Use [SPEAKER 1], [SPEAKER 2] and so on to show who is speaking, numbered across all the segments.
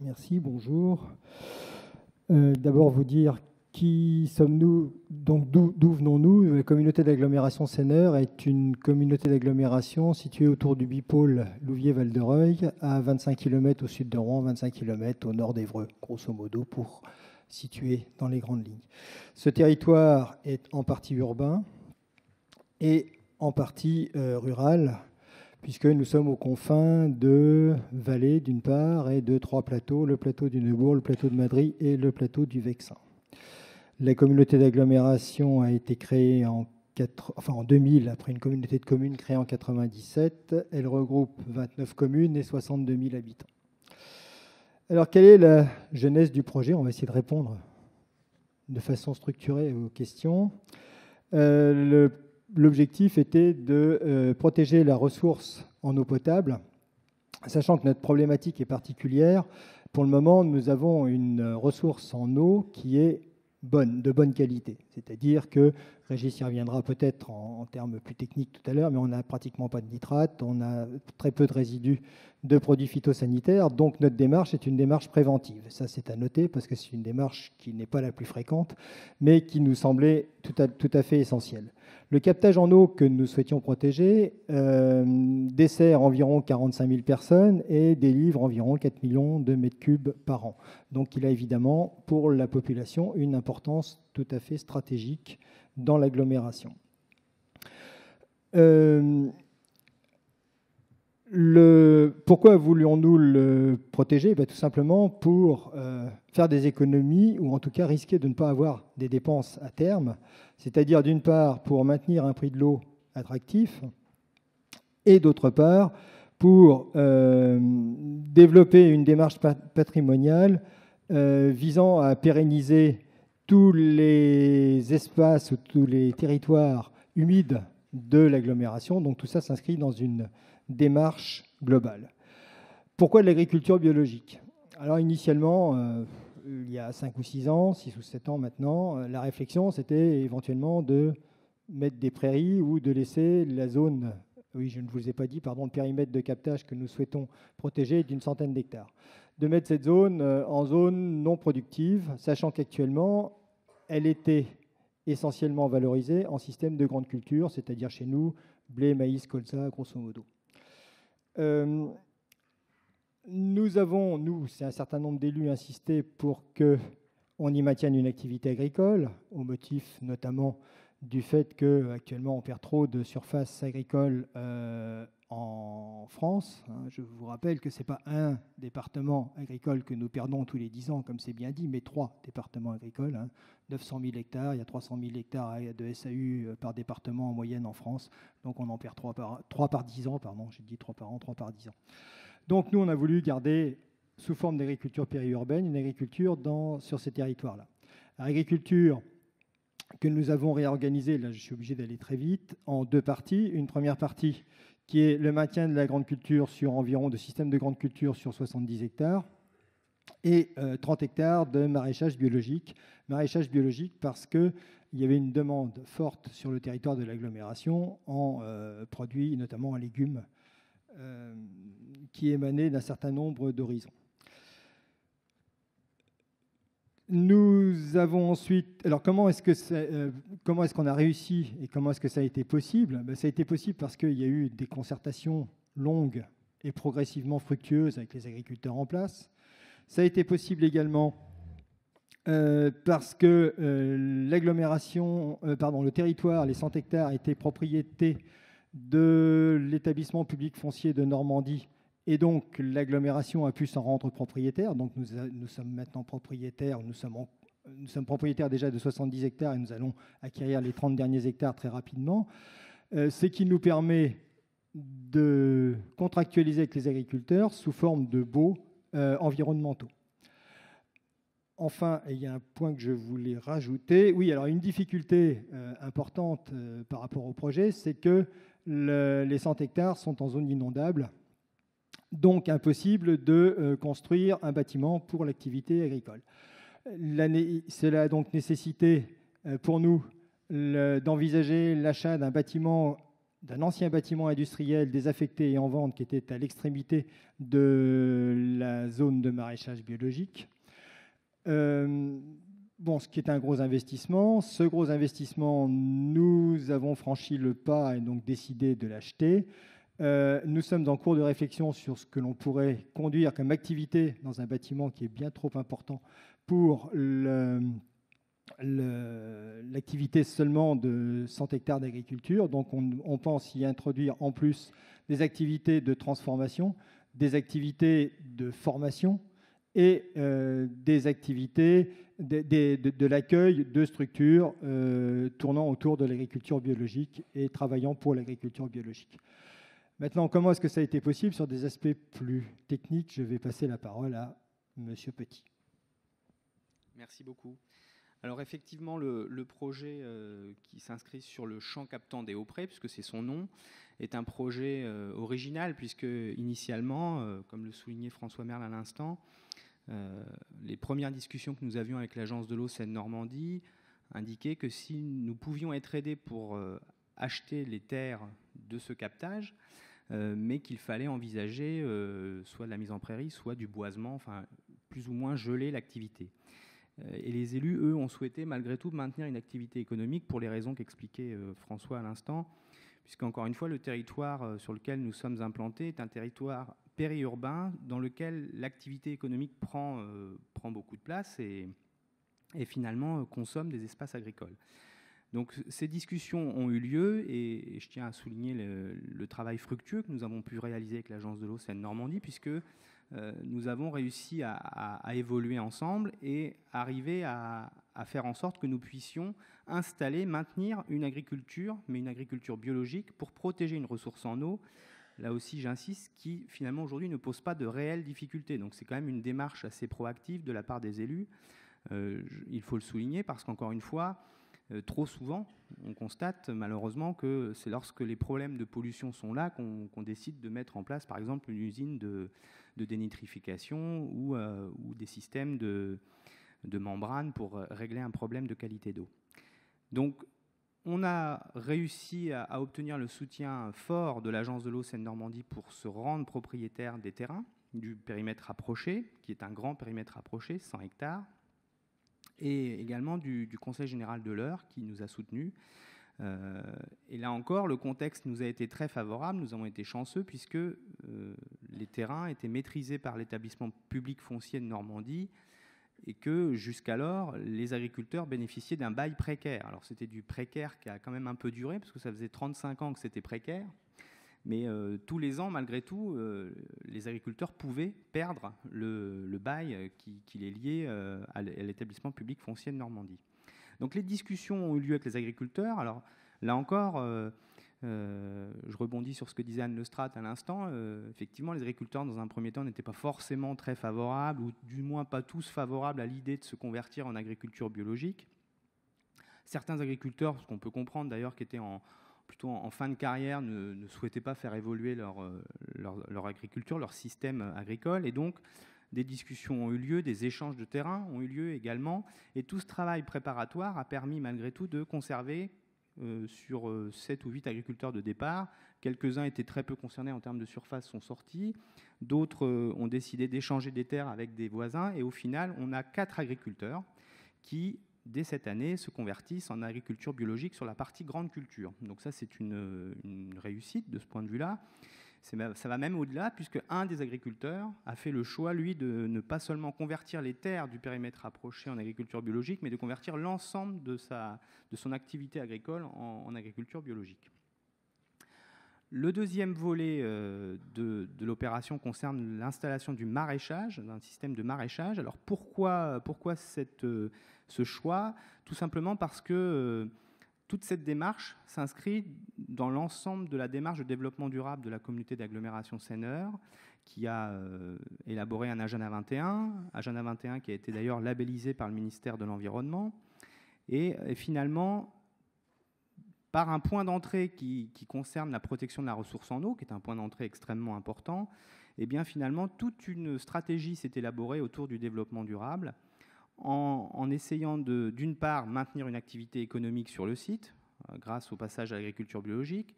[SPEAKER 1] Merci, bonjour. D'abord, vous dire qui sommes-nous, donc d'où venons-nous. La communauté d'agglomération Senneur est une communauté d'agglomération située autour du bipôle Louviers-Val de Reuil, à 25 km au sud de Rouen, 25 km au nord d'Évreux, grosso modo, pour situer dans les grandes lignes. Ce territoire est en partie urbain et en partie rural, puisque nous sommes aux confins de vallées d'une part et de trois plateaux, le plateau du Neubourg, le plateau de Madry et le plateau du Vexin. La communauté d'agglomération a été créée en 2000, après une communauté de communes créée en 1997. Elle regroupe 29 communes et 62 000 habitants. Alors, quelle est la genèse du projet? On va essayer de répondre de façon structurée aux questions. L'objectif était de protéger la ressource en eau potable, sachant que notre problématique est particulière. Pour le moment, nous avons une ressource en eau qui est de bonne qualité. C'est-à-dire que, Régis y reviendra peut-être en termes plus techniques tout à l'heure, mais on n'a pratiquement pas de nitrate, on a très peu de résidus de produits phytosanitaires, donc notre démarche est une démarche préventive. Ça, c'est à noter parce que c'est une démarche qui n'est pas la plus fréquente, mais qui nous semblait tout à fait essentielle. Le captage en eau que nous souhaitions protéger dessert environ 45 000 personnes et délivre environ 4 millions de mètres cubes par an. Donc il a évidemment pour la population une importance tout à fait stratégique dans l'agglomération. Pourquoi voulions-nous le protéger? Tout simplement pour faire des économies, ou en tout cas risquer de ne pas avoir des dépenses à terme, c'est-à-dire d'une part pour maintenir un prix de l'eau attractif, et d'autre part pour développer une démarche patrimoniale visant à pérenniser tous les espaces ou tous les territoires humides de l'agglomération. Donc tout ça s'inscrit dans une démarche globale. Pourquoi de l'agriculture biologique? Alors initialement, il y a 5 ou 6 ans, 6 ou 7 ans maintenant, la réflexion c'était éventuellement de mettre des prairies ou de laisser la zone, oui je ne vous ai pas dit, pardon, le périmètre de captage que nous souhaitons protéger d'une centaine d'hectares. De mettre cette zone en zone non productive, sachant qu'actuellement, elle était essentiellement valorisée en système de grande culture, c'est-à-dire chez nous, blé, maïs, colza, grosso modo. Nous avons, c'est un certain nombre d'élus, insisté pour qu'on y maintienne une activité agricole, au motif notamment du fait qu'actuellement on perd trop de surface agricole en France. Je vous rappelle que ce n'est pas un département agricole que nous perdons tous les 10 ans, comme c'est bien dit, mais 3 départements agricoles. 900 000 hectares, il y a 300 000 hectares de SAU par département en moyenne en France. Donc on en perd 3 par 10 ans, pardon, j'ai dit 3 par an, 3 par 10 ans. Donc nous, on a voulu garder, sous forme d'agriculture périurbaine, une agriculture sur ces territoires-là. L'agriculture que nous avons réorganisée, là je suis obligé d'aller très vite, en 2 parties. Une première partie qui est le maintien de la grande culture sur environ de systèmes de grande culture sur 70 hectares et 30 hectares de maraîchage biologique. Maraîchage biologique parce qu'il y avait une demande forte sur le territoire de l'agglomération en produits, notamment en légumes, qui émanaient d'un certain nombre d'horizons. Nous avons ensuite... Alors, comment est-ce qu'on a réussi et comment est-ce que ça a été possible? Ça a été possible parce qu'il y a eu des concertations longues et progressivement fructueuses avec les agriculteurs en place. Ça a été possible également parce que le territoire, les 100 hectares, étaient propriété de l'établissement public foncier de Normandie. Et donc, l'agglomération a pu s'en rendre propriétaire. Donc, nous sommes maintenant propriétaires. Nous sommes propriétaires déjà de 70 hectares et nous allons acquérir les 30 derniers hectares très rapidement. Ce qui nous permet de contractualiser avec les agriculteurs sous forme de baux environnementaux. Enfin, il y a un point que je voulais rajouter. Oui, alors une difficulté importante par rapport au projet, c'est que les 100 hectares sont en zone inondable. Donc impossible de construire un bâtiment pour l'activité agricole. Cela a donc nécessité pour nous d'envisager l'achat d'un bâtiment d'un ancien bâtiment industriel désaffecté et en vente qui était à l'extrémité de la zone de maraîchage biologique. Bon, ce qui est un gros investissement. Ce gros investissement, nous avons franchi le pas et donc décidé de l'acheter. Nous sommes en cours de réflexion sur ce que l'on pourrait conduire comme activité dans un bâtiment qui est bien trop important pour l'activité seulement de 100 hectares d'agriculture. Donc on pense y introduire en plus des activités de transformation, des activités de formation et des activités de l'accueil de structures tournant autour de l'agriculture biologique et travaillant pour l'agriculture biologique. Maintenant, comment est-ce que ça a été possible? Sur des aspects plus techniques, je vais passer la parole à Monsieur Petit.
[SPEAKER 2] Merci beaucoup. Alors effectivement, le projet qui s'inscrit sur le champ captant des Hauts-Prés, puisque c'est son nom, est un projet original, puisque initialement, comme le soulignait François Merle à l'instant, les premières discussions que nous avions avec l'Agence de l'eau Seine-Normandie indiquaient que si nous pouvions être aidés pour acheter les terres de ce captage, mais qu'il fallait envisager soit de la mise en prairie, soit du boisement, enfin plus ou moins geler l'activité. Et les élus, eux, ont souhaité malgré tout maintenir une activité économique pour les raisons qu'expliquait François à l'instant, puisqu'encore une fois, le territoire sur lequel nous sommes implantés est un territoire périurbain dans lequel l'activité économique prend beaucoup de place et finalement consomme des espaces agricoles. Donc ces discussions ont eu lieu et je tiens à souligner le travail fructueux que nous avons pu réaliser avec l'Agence de l'eau Seine-Normandie, puisque nous avons réussi à évoluer ensemble et arriver à faire en sorte que nous puissions installer, maintenir une agriculture, mais une agriculture biologique pour protéger une ressource en eau, là aussi j'insiste, qui finalement aujourd'hui ne pose pas de réelles difficultés. Donc c'est quand même une démarche assez proactive de la part des élus, il faut le souligner, parce qu'encore une fois, trop souvent, on constate malheureusement que c'est lorsque les problèmes de pollution sont là qu'on décide de mettre en place, par exemple, une usine de dénitrification ou des systèmes de membrane pour régler un problème de qualité d'eau. Donc, on a réussi à obtenir le soutien fort de l'Agence de l'eau Seine-Normandie pour se rendre propriétaire des terrains du périmètre approché, qui est un grand périmètre approché, 100 hectares, et également du Conseil général de l'Eure qui nous a soutenus. Et là encore, le contexte nous a été très favorable, nous avons été chanceux puisque les terrains étaient maîtrisés par l'établissement public foncier de Normandie et que jusqu'alors, les agriculteurs bénéficiaient d'un bail précaire. Alors c'était du précaire qui a quand même un peu duré parce que ça faisait 35 ans que c'était précaire. Mais tous les ans, malgré tout, les agriculteurs pouvaient perdre le bail qui les liait à l'établissement public foncier de Normandie. Donc les discussions ont eu lieu avec les agriculteurs. Alors là encore, je rebondis sur ce que disait Anne Lestrade à l'instant. Effectivement, les agriculteurs, dans un premier temps, n'étaient pas forcément très favorables, ou du moins pas tous favorables à l'idée de se convertir en agriculture biologique. Certains agriculteurs, ce qu'on peut comprendre d'ailleurs, qui étaient plutôt en fin de carrière, ne souhaitaient pas faire évoluer leur agriculture, leur système agricole. Et donc, des discussions ont eu lieu, des échanges de terrain ont eu lieu également. Et tout ce travail préparatoire a permis malgré tout de conserver sur 7 ou 8 agriculteurs de départ. Quelques-uns étaient très peu concernés en termes de surface, sont sortis. D'autres ont décidé d'échanger des terres avec des voisins. Et au final, on a 4 agriculteurs qui, dès cette année, se convertissent en agriculture biologique sur la partie grande culture. Donc ça, c'est une réussite de ce point de vue-là. Ça va même au-delà, puisque un des agriculteurs a fait le choix, lui, de ne pas seulement convertir les terres du périmètre approché en agriculture biologique, mais de convertir l'ensemble de son activité agricole en agriculture biologique. Le deuxième volet de l'opération concerne l'installation du maraîchage, d'un système de maraîchage. Alors pourquoi ce choix? Tout simplement parce que toute cette démarche s'inscrit dans l'ensemble de la démarche de développement durable de la communauté d'agglomération Seine-Eure, qui a élaboré un Agenda 21 qui a été d'ailleurs labellisé par le ministère de l'Environnement. Et finalement, par un point d'entrée qui concerne la protection de la ressource en eau, qui est un point d'entrée extrêmement important, et bien finalement, toute une stratégie s'est élaborée autour du développement durable, en essayant d'une part, maintenir une activité économique sur le site, grâce au passage à l'agriculture biologique,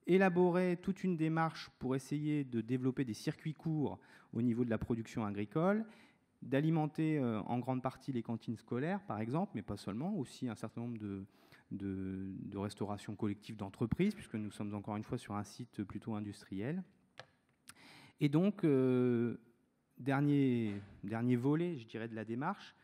[SPEAKER 2] élaborer toute une démarche pour essayer de développer des circuits courts au niveau de la production agricole, d'alimenter en grande partie les cantines scolaires, par exemple, mais pas seulement, aussi un certain nombre de restauration collective d'entreprises, puisque nous sommes encore une fois sur un site plutôt industriel. Et donc, dernier volet, je dirais, de la démarche,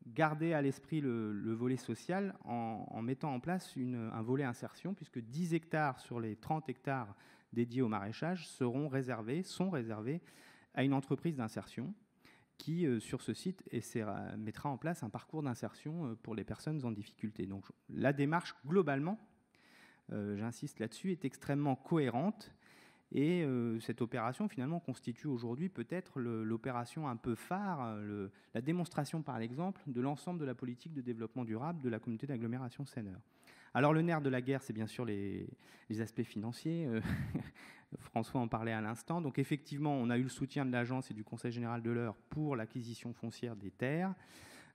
[SPEAKER 2] garder à l'esprit le volet social en mettant en place un volet insertion, puisque 10 hectares sur les 30 hectares dédiés au maraîchage sont réservés à une entreprise d'insertion qui, sur ce site, mettra en place un parcours d'insertion pour les personnes en difficulté. Donc la démarche, globalement, j'insiste là-dessus, est extrêmement cohérente. Et cette opération, finalement, constitue aujourd'hui peut-être l'opération un peu phare, la démonstration, par exemple, de l'ensemble de la politique de développement durable de la communauté d'agglomération Seineur. Alors, le nerf de la guerre, c'est bien sûr les aspects financiers. François en parlait à l'instant. Donc, effectivement, on a eu le soutien de l'Agence et du Conseil général de l'Eure pour l'acquisition foncière des terres.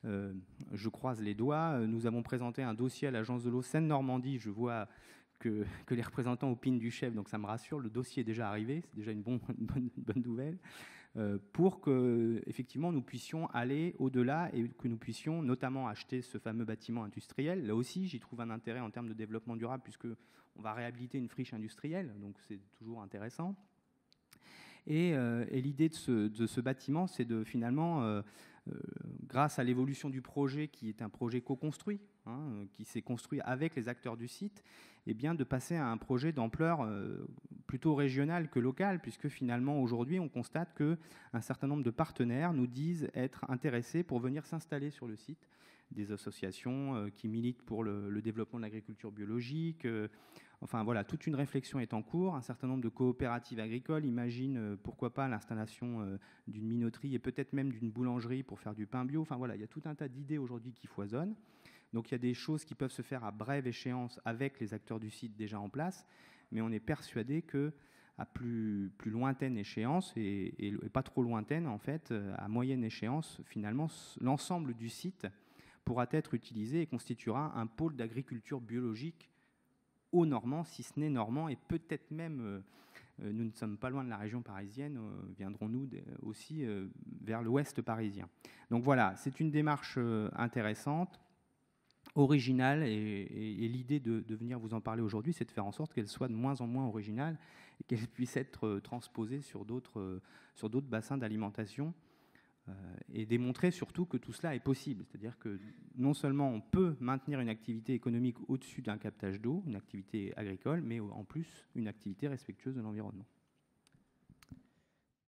[SPEAKER 2] Je croise les doigts. Nous avons présenté un dossier à l'Agence de l'eau Seine-Normandie. Je vois que les représentants opinent du chef, donc ça me rassure, le dossier est déjà arrivé, c'est déjà une bonne nouvelle, pour que effectivement nous puissions aller au-delà et que nous puissions notamment acheter ce fameux bâtiment industriel. Là aussi, j'y trouve un intérêt en termes de développement durable, puisqu'on va réhabiliter une friche industrielle, donc c'est toujours intéressant. Et l'idée de ce bâtiment, c'est de finalement, grâce à l'évolution du projet, qui est un projet co-construit, qui s'est construit avec les acteurs du site, eh bien, de passer à un projet d'ampleur plutôt régionale que locale, puisque finalement, aujourd'hui, on constate qu'un certain nombre de partenaires nous disent être intéressés pour venir s'installer sur le site, des associations qui militent pour le développement de l'agriculture biologique. Enfin voilà, toute une réflexion est en cours. Un certain nombre de coopératives agricoles imaginent pourquoi pas l'installation d'une minoterie et peut-être même d'une boulangerie pour faire du pain bio. Enfin voilà, il y a tout un tas d'idées aujourd'hui qui foisonnent. Donc il y a des choses qui peuvent se faire à brève échéance avec les acteurs du site déjà en place, mais on est persuadé qu'à plus lointaine échéance, et pas trop lointaine en fait, à moyenne échéance, finalement, l'ensemble du site pourra être utilisé et constituera un pôle d'agriculture biologique au Normand, si ce n'est normand, et peut-être même, nous ne sommes pas loin de la région parisienne, viendrons-nous aussi vers l'ouest parisien. Donc voilà, c'est une démarche intéressante, originale, et l'idée de venir vous en parler aujourd'hui, c'est de faire en sorte qu'elle soit de moins en moins originale et qu'elle puisse être transposée sur d'autres bassins d'alimentation, et démontrer surtout que tout cela est possible. C'est-à-dire que non seulement on peut maintenir une activité économique au-dessus d'un captage d'eau, une activité agricole, mais en plus une activité respectueuse de l'environnement.